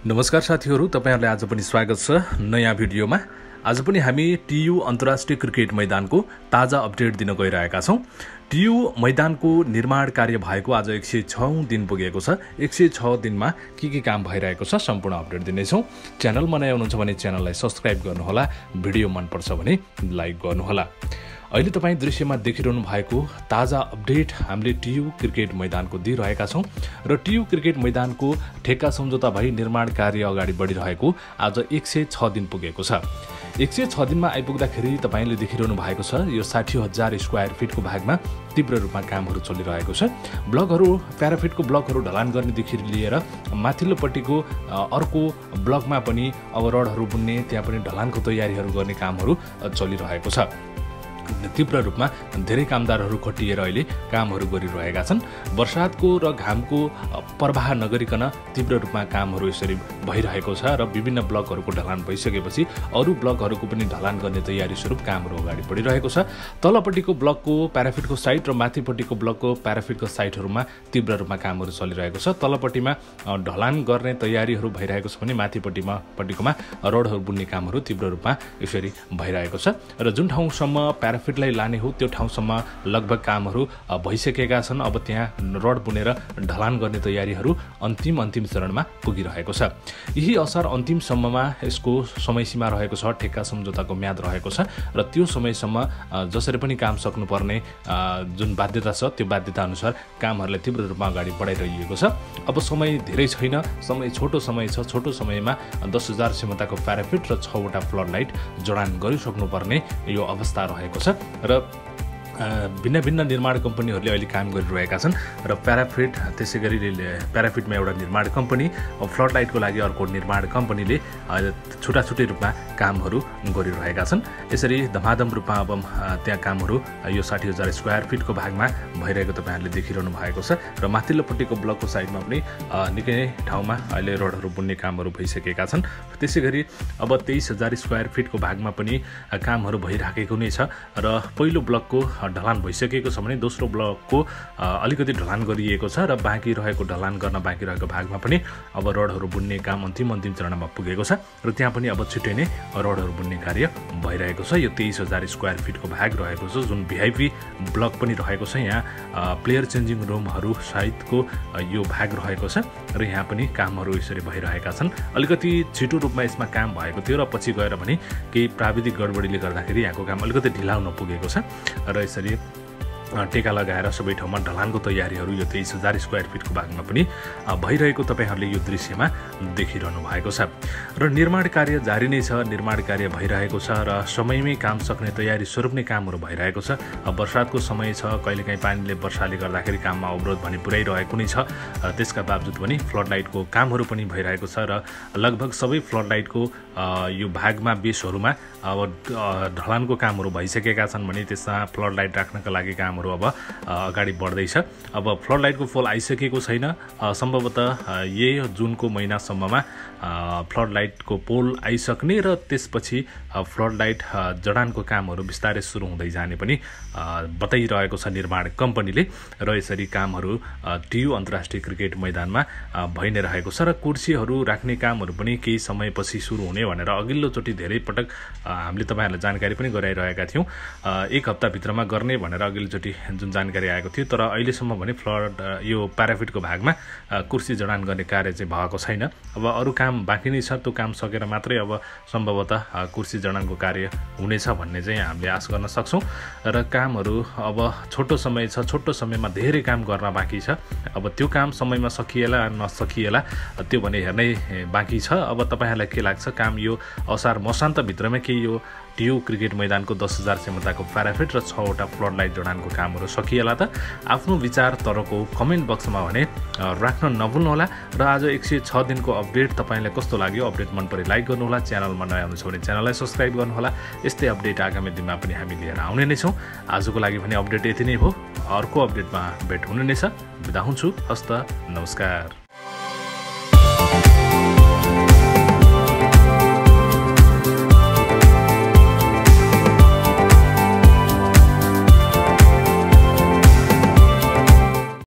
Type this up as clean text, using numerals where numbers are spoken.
नमस्कार साथीहरु, तपाईहरुलाई आज पनि स्वागत छ नयाँ भिडियोमा। आज पनि हामी टियु अन्तर्राष्ट्रिय क्रिकेट मैदानको ताजा अपडेट दिन गइरहेका छौं। टियु मैदानको निर्माण कार्य भएको आज 106औं दिन पुगेको छ। 106 दिनमा के काम भइरहेको छ सम्पूर्ण अपडेट दिनेछौं। च्यानलमा नयाँ हुनुहुन्छ भने च्यानललाई सब्स्क्राइब गर्नुहोला, भिडियो मन पर्छ भने लाइक गर्नुहोला। अहिले तपाई दृश्यमा देखिरहनु भएको ताजा अपडेट हामीले टियु क्रिकेट मैदानको दिइरहेका छौं र टियु क्रिकेट मैदानको ठेक्का सम्झौता भई निर्माण कार्य अगाडि बढिरहेको आज 106 दिन पुगेको छ। 106 दिनमा आइपुग्दाखेरि तपाईले देखिरहनु भएको छ यो 60,000 स्क्वायर फिटको भागमा तीव्र रूपमा कामहरू चलिरहेको छ। ब्लकहरू प्याराफिटको ब्लकहरू ढलान गर्नेदेखि लिएर माथिल्लोपट्टिको अर्को ब्लकमा पनि अब रडहरू बुन्ने, त्यहाँ पनि ढलानको तयारीहरू गर्ने कामहरू चलिरहेको छ। तीव्र रूपमा धेरै कामदारहरू खटिएर अहिले कामहरू गरिरहेका छन्। वर्षातको र घामको प्रवाह नगरिकन तीव्र रूपमा कामहरू यसरी भइरहेको छ र विभिन्न ब्लकहरूको ढलान भइसकेपछि अरू ब्लकहरूको पनि ढलान गर्ने तयारी स्वरूप कामहरू अगाडि बढिरहेको छ। तलपट्टिको ब्लकको प्याराफिटको साइड र माथिपट्टिको ब्लकको प्याराफिटको साइडहरूमा तीव्र रूपमा कामहरू चलिरहेको छ। तलपट्टिमा ढलान गर्ने तयारीहरू भइरहेको छ भने माथिपट्टिकोमा रडहरू बुन्ने कामहरू तीव्र रूपमा यसरी भइरहेको छ र जुन ठाउँसम्म प्याराफिटलाई लाने हो त्यो ठाउँसम्म लगभग कामहरू भइसकेका छन्। अब त्यहाँ रड बुनेर ढलान गर्ने तयारीहरू अन्तिम चरणमा पुगिरहेको छ। यही असार अन्तिमसम्ममा यसको समयसीमा रहेको छ, ठेक्का सम्झौताको म्याद रहेको छ र त्यो समयसम्म जसरी पनि काम सक्नुपर्ने जुन बाध्यता छ त्यो बाध्यता अनुसार कामहरूलाई तीव्र रूपमा अगाडि बढाइरहेको छ। अब समय धेरै छैन, समय छोटो समय छ। छोटो समयमा 10,000 क्षमताको प्याराफिट र 6 वटा फ्लड लाइट जडान गरिसक्नुपर्ने यो अवस्था रहेको छ र भिन्न निर्माण कम्पनीहरूले अहिले काम गरिरहेका छन् र प्याराफिट त्यसैगरी प्याराफिटमा एउटा निर्माण कम्पनी, फ्लड लाइटको लागि अर्को निर्माण कम्पनीले छुट्टै रूपमा कामहरू गरिरहेका छन्। यसरी धमाधम रूपमा अब त्यहाँ कामहरू यो 60,000 स्क्वायर फिटको भागमा भइरहेको तपाईहरुले देखिरहनु भएको छ र माथिल्लोपट्टिको ब्लकको साइडमा पनि निकै नै ठाउँमा अहिले रोडहरू बुन्ने कामहरू भइसकेका छन्। त्यसैगरी अब 23,000 स्क्वायर फिटको भागमा पनि कामहरू भइराखेको नै छ र पहिलो ब्लकको ढलान भइसकेको छ भने दोस्रो ब्लकको अलिकति ढलान गरिएको छ र बाँकी रहेको ढलान गर्न बाँकी रहेको भागमा पनि अब रडहरू बुन्ने काम अन्तिम चरणमा पुगेको छ र त्यहाँ पनि अब छिट्टै नै रडहरू बुन्ने कार्य भइरहेको छ। यो 23,000 स्क्वायर फिटको भाग रहेको छ, जुन भिआइपी ब्लक पनि रहेको छ। यहाँ प्लेयर चेन्जिङ रुमहरू सहितको यो भाग रहेको छ र यहाँ पनि कामहरू यसरी भइरहेका छन्। अलिकति छिटो रूपमा यसमा काम भएको थियो र पछि गएर पनि केही प्राविधिक गडबडीले गर्दाखेरि यहाँको काम अलिकति ढिला हुन पुगेको छ र यसरी टेका लगाएर सबै ठाउँमा ढलानको तयारीहरू यो 23,000 स्क्वायर फिटको भागमा पनि भइरहेको तपाईहरुले यो दृश्यमा देखिरहनु भएको छ र निर्माण कार्य जारी नै छ। निर्माण कार्य भइरहेको छ र समयमै काम सक्ने तयारी स्वरूप नै कामहरू भइरहेको छ। वर्षातको समय छ, कहिलेकाहीँ पानीले वर्षाले गर्दाखेरि काममा अवरोध भने पुर्याइरहेको नै छ। त्यसका बावजुद पनि फ्लड लाइटको कामहरू पनि भइरहेको छ र लगभग सबै फ्लड लाइटको यो भागमा बेसहरूमा अब ढलानको कामहरू भइसकेका छन् भने त्यसमा फ्लड लाइट राख्नका लागि कामहरू अब अगाडि बढ्दैछ। अब फ्लड लाइटको पोल आइसकेको छैन, सम्भवतः यही जुनको महिनासम्ममा फ्लड लाइटको पोल आइसक्ने र त्यसपछि फ्लड लाइट जडानको कामहरू बिस्तारै सुरु हुँदै जाने पनि बताइरहेको छ निर्माण कम्पनीले र यसरी कामहरू टियु अन्तर्राष्ट्रिय क्रिकेट मैदानमा भइ नै रहेको छ र कुर्सीहरू राख्ने कामहरू पनि केही समयपछि सुरु हुने भनेर अघिल्लोचोटि धेरै पटक हामीले तपाईहरुलाई जानकारी पनि गराइरहेका थियौं। एक हप्ताभित्रमा गर्ने भनेर अघिल्लोचोटि जुन जानकारी आएको थियो, तर अहिलेसम्म भने फ्लड यो प्याराफिटको भागमा कुर्सी जडान गर्ने कार्य चाहिँ भएको छैन। अब अरू काम बाँकी नै छ, त्यो काम सकेर मात्रै अब सम्भवतः कुर्सी जडानको कार्य हुनेछ भन्ने चाहिँ हामीले आश गर्न सक्छौं र कामहरू अब छोटो समय छ, छोटो समयमा धेरै काम गर्न बाँकी छ। अब त्यो काम समयमा सकिएला नसकिएला त्यो भने हेर्नै बाँकी छ। अब तपाईहरुलाई के लाग्छ, काम यो असार मसान्त भित्रमा के यो टियु क्रिकेट मैदानको 10,000 क्षमताको प्याराफिट र 6 वटा फ्लड लाइट जडानको कामहरू सकिएला त? आफ्नो विचार तरको कमेन्ट बक्समा भने राख्न नभुल्नुहोला र आज 106 दिनको अपडेट तपाईलाई कस्तो लाग्यो? अपडेट मन परे लाइक गर्नुहोला, च्यानलमा नयाँ हुनुहुन्छ भने च्यानललाई सब्स्क्राइब गर्नुहोला। यस्तै अपडेट आगामी दिनमा पनि हामी लिएर आउने नै छौं। आजको लागि भने अपडेट यति नै हो, अर्को अपडेटमा भेट हुने नै छ। बिदा हुन्छु, हस्त नमस्कार।